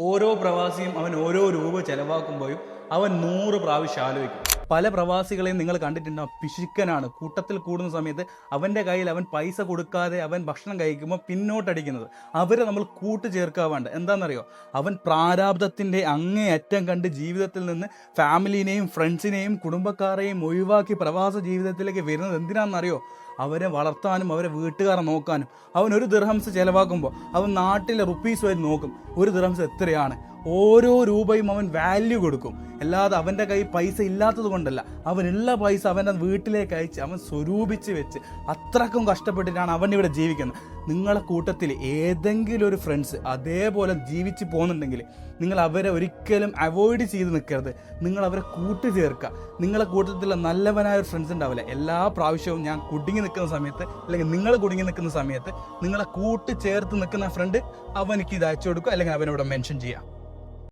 ഓരോ പ്രവാസിയും അവൻ ഓരോ രൂപ ചെലവാക്കുമ്പോഴും അവൻ 100 പ്രാവശ്യം ആലോചിക്കും. പല പ്രവാസികളെയും നിങ്ങൾ കണ്ടിട്ടുണ്ടാവും, പിശുക്കനാണ്. കൂട്ടത്തിൽ കൂടുന്ന സമയത്ത് അവൻ്റെ കയ്യിൽ അവൻ പൈസ കൊടുക്കാതെ അവൻ ഭക്ഷണം കഴിക്കുമ്പോൾ പിന്നോട്ടടിക്കുന്നത്. അവരെ നമ്മൾ കൂട്ടുചേർക്കാൻ വേണ്ട. എന്താണെന്നറിയോ, അവൻ പ്രാരാബ്ധത്തിൻ്റെ അങ്ങേയറ്റം കണ്ട് ജീവിതത്തിൽ നിന്ന് ഫാമിലിനെയും ഫ്രണ്ട്സിനെയും കുടുംബക്കാരെയും ഒഴിവാക്കി പ്രവാസ ജീവിതത്തിലേക്ക് വരുന്നത് എന്തിനാണെന്നറിയോ? അവരെ വളർത്താനും അവരെ വീട്ടുകാരെ നോക്കാനും. അവൻ ഒരു ദിർഹംസ് ചിലവാക്കുമ്പോൾ അവൻ നാട്ടിലെ റുപ്പീസ് വരെ നോക്കും, ഒരു ദിർഹംസ് എത്രയാണ്. ഓരോ രൂപയും അവൻ വാല്യൂ കൊടുക്കും. അല്ലാതെ അവൻ്റെ കയ്യിൽ പൈസ ഇല്ലാത്തത് കൊണ്ടല്ല, അവനുള്ള പൈസ അവൻ്റെ വീട്ടിലേക്ക് അയച്ച് അവൻ സ്വരൂപിച്ച് വെച്ച് അത്രക്കും കഷ്ടപ്പെട്ടിട്ടാണ് അവൻ ഇവിടെ ജീവിക്കുന്നത്. നിങ്ങളെ കൂട്ടത്തിൽ ഏതെങ്കിലും ഒരു ഫ്രണ്ട്സ് അതേപോലെ ജീവിച്ച് പോകുന്നുണ്ടെങ്കിൽ നിങ്ങൾ അവരെ ഒരിക്കലും അവോയ്ഡ് ചെയ്ത് നിൽക്കരുത്. നിങ്ങൾ അവരെ കൂട്ടുചേർക്കുക. നിങ്ങളെ കൂട്ടത്തിലുള്ള നല്ലവനായ ഒരു ഫ്രണ്ട്സ് ഉണ്ടാവില്ല. എല്ലാ പ്രാവശ്യവും ഞാൻ കുടുങ്ങി നിൽക്കുന്ന സമയത്ത്, അല്ലെങ്കിൽ നിങ്ങൾ കുടുങ്ങി നിൽക്കുന്ന സമയത്ത് നിങ്ങളെ കൂട്ടുചേർത്ത് നിൽക്കുന്ന ഫ്രണ്ട് അവനിക്ക് ഇത് അയച്ചു കൊടുക്കുക, അല്ലെങ്കിൽ അവനോട് മെൻഷൻ ചെയ്യുക.